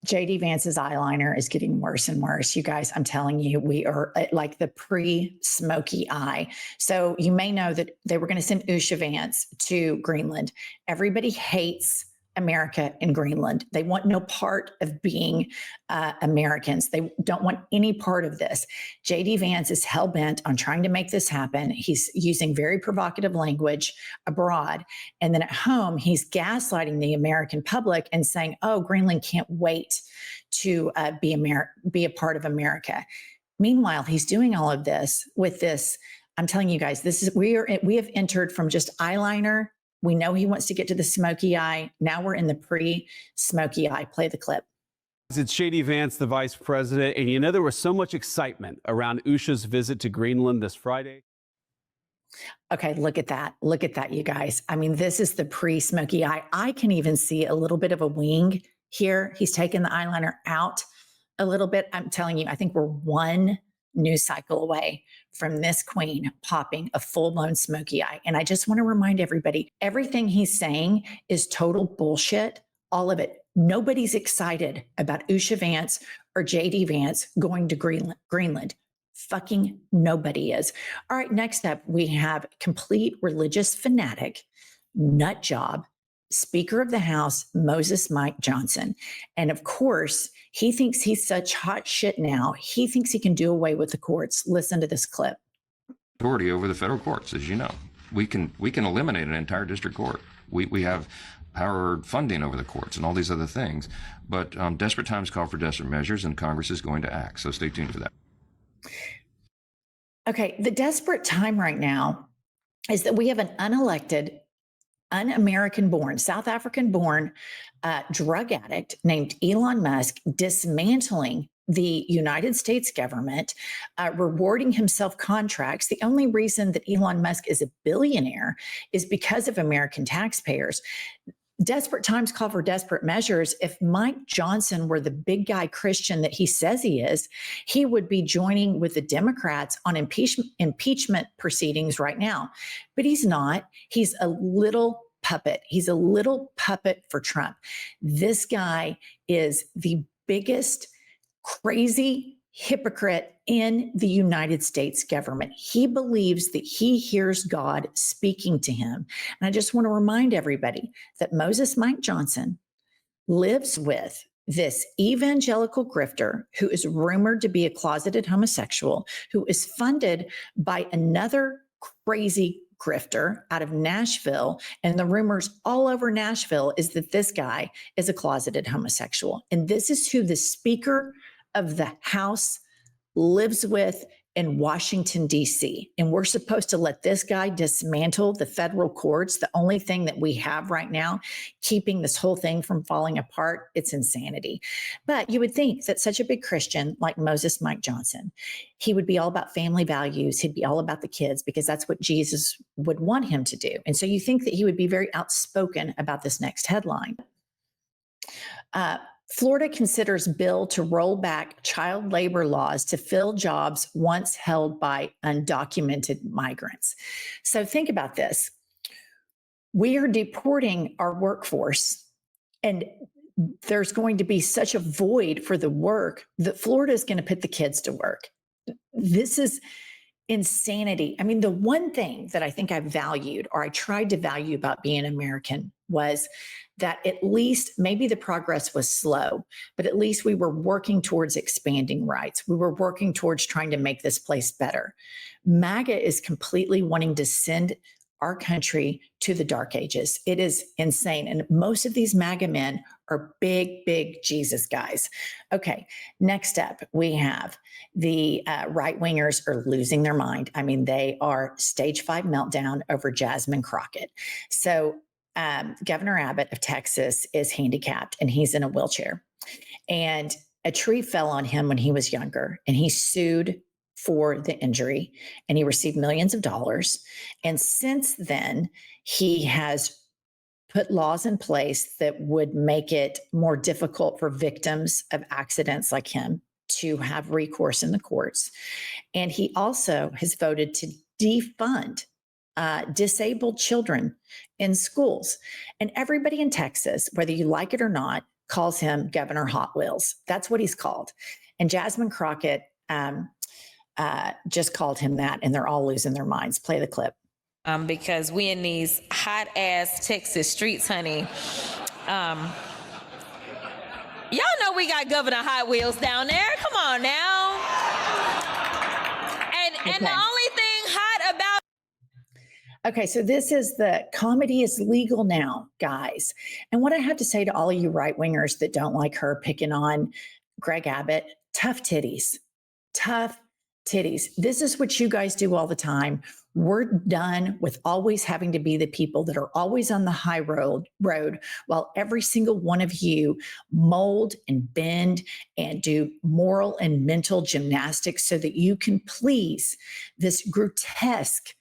JD Vance's eyeliner is getting worse and worse. You guys, I'm telling you, we are at like the pre-smoky eye. So you may know that they were going to send Usha Vance to Greenland. Everybody hates America in Greenland. They want no part of being Americans. They don't want any part of this. JD Vance is hell-bent on trying to make this happen. He's using very provocative language abroad. And then at home, he's gaslighting the American public and saying, oh, Greenland can't wait to be a part of America. Meanwhile, he's doing all of this with this. I'm telling you guys, we have entered from just eyeliner. We know he wants to get to the smoky eye. Now we're in the pre-smoky eye. Play the clip. It's JD Vance, the vice president. And you know, there was so much excitement around Usha's visit to Greenland this Friday. Okay, look at that. Look at that, you guys. I mean, this is the pre-smoky eye. I can even see a little bit of a wing here. He's taken the eyeliner out a little bit. I'm telling you, I think we're one news cycle away from this queen popping a full-blown smoky eye. And I just want to remind everybody, everything he's saying is total bullshit, all of it. Nobody's excited about Usha Vance or JD Vance going to Greenland. Fucking nobody is. All right, next up, we have complete religious fanatic, nut job, Speaker of the House, Moses Mike Johnson. And of course, he thinks he's such hot shit now. He thinks he can do away with the courts. Listen to this clip. Authority over the federal courts, as you know. We can eliminate an entire district court. We have power funding over the courts and all these other things. But desperate times call for desperate measures, and Congress is going to act. So stay tuned for that. Okay, the desperate time right now is that we have an unelected, un-American born, South African born drug addict named Elon Musk dismantling the United States government, rewarding himself contracts. The only reason that Elon Musk is a billionaire is because of American taxpayers. Desperate times call for desperate measures. If Mike Johnson were the big guy Christian that he says he is, he would be joining with the Democrats on impeachment proceedings right now. But he's not. He's a little puppet. He's a little puppet for Trump. This guy is the biggest crazy hypocrite in the United States government. He believes that he hears God speaking to him. And I just want to remind everybody that Moses Mike Johnson lives with this evangelical grifter who is rumored to be a closeted homosexual, who is funded by another crazy grifter out of Nashville. And the rumors all over Nashville is that this guy is a closeted homosexual. And this is who the Speaker of the House lives with in Washington, D.C. And we're supposed to let this guy dismantle the federal courts, the only thing that we have right now, keeping this whole thing from falling apart. It's insanity. But you would think that such a big Christian like Moses Mike Johnson, he would be all about family values. He'd be all about the kids because that's what Jesus would want him to do. And so you think that he would be very outspoken about this next headline. Florida considers bill to roll back child labor laws to fill jobs once held by undocumented migrants. So think about this. We are deporting our workforce, and there's going to be such a void for the work that Florida is going to put the kids to work. This is insanity. I mean, the one thing that I think I valued, or I tried to value about being American, was that at least maybe the progress was slow, but at least we were working towards expanding rights. We were working towards trying to make this place better. MAGA is completely wanting to send our country to the dark ages. It is insane. And most of these MAGA men are big, big Jesus guys. Okay, next up, we have the right-wingers are losing their mind. I mean, they are stage 5 meltdown over Jasmine Crockett. So Governor Abbott of Texas is handicapped and he's in a wheelchair. And a tree fell on him when he was younger and he sued for the injury and he received millions of dollars. And since then, he has put laws in place that would make it more difficult for victims of accidents like him to have recourse in the courts. And he also has voted to defund disabled children in schools. And everybody in Texas, whether you like it or not, calls him Governor Hot Wheels. That's what he's called. And Jasmine Crockett just called him that, and they're all losing their minds. Play the clip. Because we in these hot ass Texas streets, honey. Y'all know we got Governor Hot Wheels down there. Come on now. And the only thing hot about. Okay, so this is the comedy is legal now, guys. And what I have to say to all of you right wingers that don't like her picking on Greg Abbott, tough titties, tough titties. This is what you guys do all the time. We're done with always having to be the people that are always on the high road while every single one of you mold and bend and do moral and mental gymnastics so that you can please this grotesque,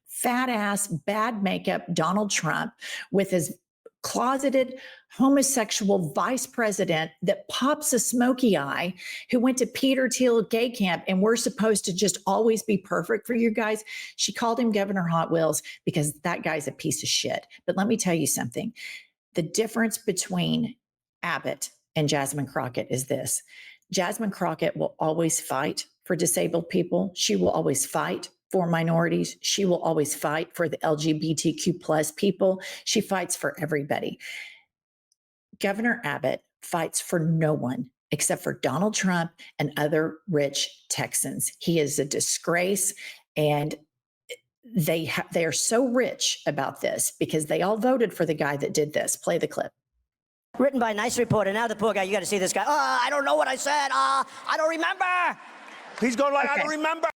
fat ass, bad makeup Donald Trump with his closeted homosexual vice president that pops a smoky eye, who went to Peter Thiel gay camp, and we're supposed to just always be perfect for you guys. She called him Governor Hot Wheels because that guy's a piece of shit. But let me tell you something. The difference between Abbott and Jasmine Crockett is this. Jasmine Crockett will always fight for disabled people. She will always fight for minorities. She will always fight for the LGBTQ plus people. She fights for everybody. Governor Abbott fights for no one except for Donald Trump and other rich Texans. He is a disgrace, and they are so rich about this because they all voted for the guy that did this. Play the clip. Written by a nice reporter. Now the poor guy, you got to see this guy. I don't know what I said. I don't remember. He's going like, okay. I don't remember.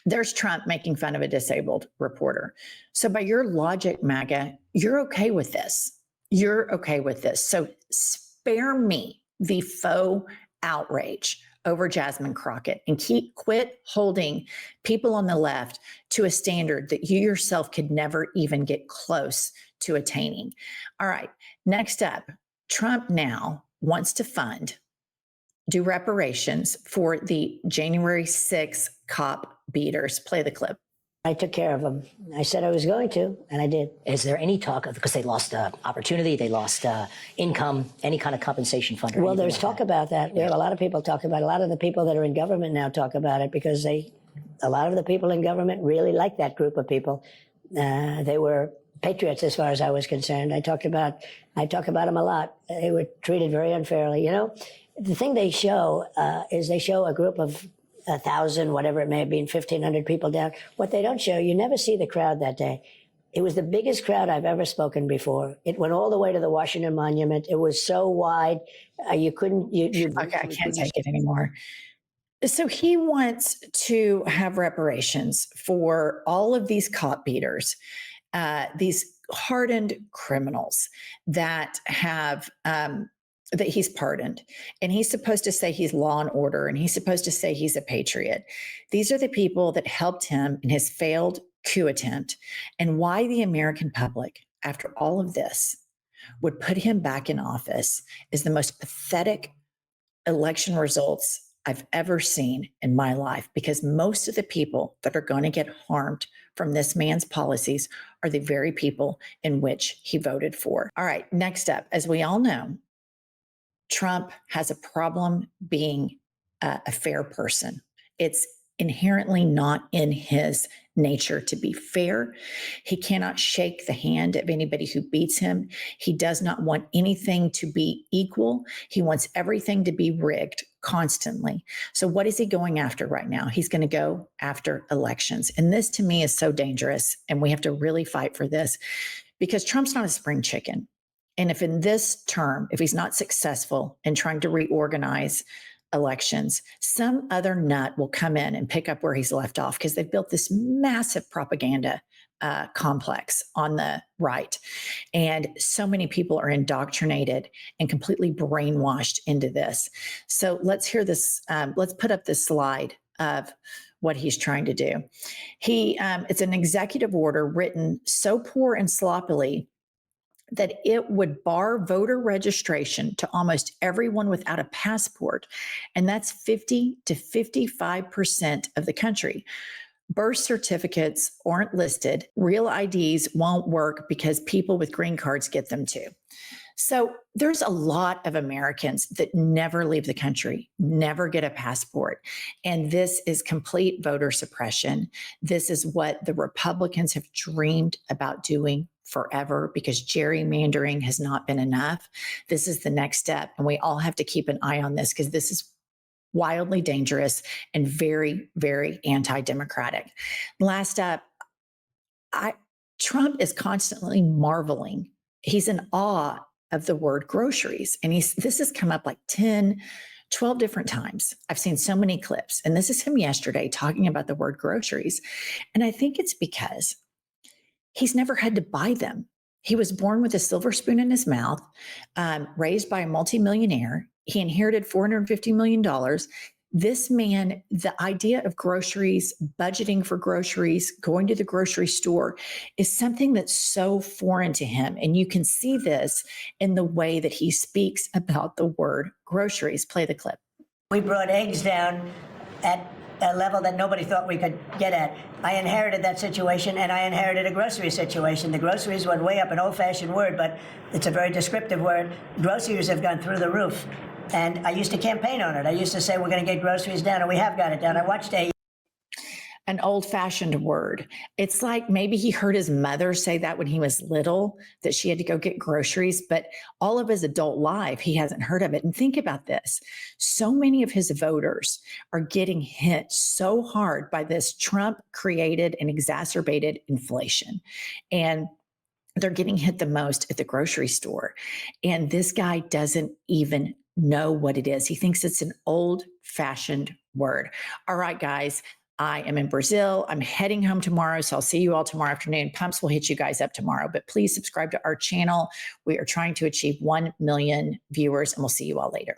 There's Trump making fun of a disabled reporter. So by your logic, MAGA, you're okay with this. You're okay with this. So spare me the faux outrage over Jasmine Crockett and quit holding people on the left to a standard that you yourself could never even get close to attaining. All right, next up, Trump now wants to do reparations for the January 6th cop beaters. Play the clip. I took care of them. I said I was going to, and I did. Is there any talk of, because they lost opportunity, they lost income, any kind of compensation fund? Well, there's talk about that. We have a lot of people talk about it. A lot of the people that are in government now talk about it because a lot of the people in government really like that group of people. They were patriots as far as I was concerned. I talk about them a lot. They were treated very unfairly. You know, the thing they show is they show a group of 1,000, whatever it may have been, 1,500 people down. What they don't show, you never see the crowd that day. It was the biggest crowd I've ever spoken before. It went all the way to the Washington Monument. It was so wide, you couldn't. Okay, I can't take it anymore. So he wants to have reparations for all of these cop beaters, these hardened criminals that have that he's pardoned. And he's supposed to say he's law and order, and he's supposed to say he's a patriot. These are the people that helped him in his failed coup attempt, and why the American public, after all of this, would put him back in office is the most pathetic election results I've ever seen in my life, because most of the people that are going to get harmed from this man's policies are the very people in which he voted for. All right, next up, as we all know, Trump has a problem being a fair person. It's inherently not in his nature to be fair. He cannot shake the hand of anybody who beats him. He does not want anything to be equal. He wants everything to be rigged constantly. So what is he going after right now? He's going to go after elections. And this to me is so dangerous. And we have to really fight for this, because Trump's not a spring chicken. And if in this term, if he's not successful in trying to reorganize elections, some other nut will come in and pick up where he's left off, because they've built this massive propaganda complex on the right. And so many people are indoctrinated and completely brainwashed into this. So let's hear this. Let's put up this slide of what he's trying to do. It's an executive order written so poor and sloppily that it would bar voter registration to almost everyone without a passport. And that's 50 to 55% of the country. Birth certificates aren't listed. Real IDs won't work because people with green cards get them too. So there's a lot of Americans that never leave the country, never get a passport. And this is complete voter suppression. This is what the Republicans have dreamed about doing forever because gerrymandering has not been enough. This is the next step. And we all have to keep an eye on this because this is wildly dangerous and very, very anti-democratic. Last up, Trump is constantly marveling. He's in awe of the word groceries. And this has come up like 10, 12 different times. I've seen so many clips. And this is him yesterday talking about the word groceries. And I think it's because he's never had to buy them. He was born with a silver spoon in his mouth, raised by a multimillionaire. He inherited $450 million. This man, the idea of groceries, budgeting for groceries, going to the grocery store is something that's so foreign to him. And you can see this in the way that he speaks about the word groceries. Play the clip. We brought eggs down at a level that nobody thought we could get at. I inherited that situation, and I inherited a grocery situation. The groceries went way up, an old-fashioned word, but it's a very descriptive word. Groceries have gone through the roof. And I used to campaign on it. I used to say, we're going to get groceries down, and we have got it down. I watched an old-fashioned word. It's like maybe he heard his mother say that when he was little, that she had to go get groceries, but all of his adult life, he hasn't heard of it. And think about this. So many of his voters are getting hit so hard by this Trump-created and exacerbated inflation. And they're getting hit the most at the grocery store. And this guy doesn't even know what it is. He thinks it's an old-fashioned word. All right, guys, I am in Brazil. I'm heading home tomorrow, so I'll see you all tomorrow afternoon. Pumps will hit you guys up tomorrow, but please subscribe to our channel. We are trying to achieve 1 million viewers, and we'll see you all later.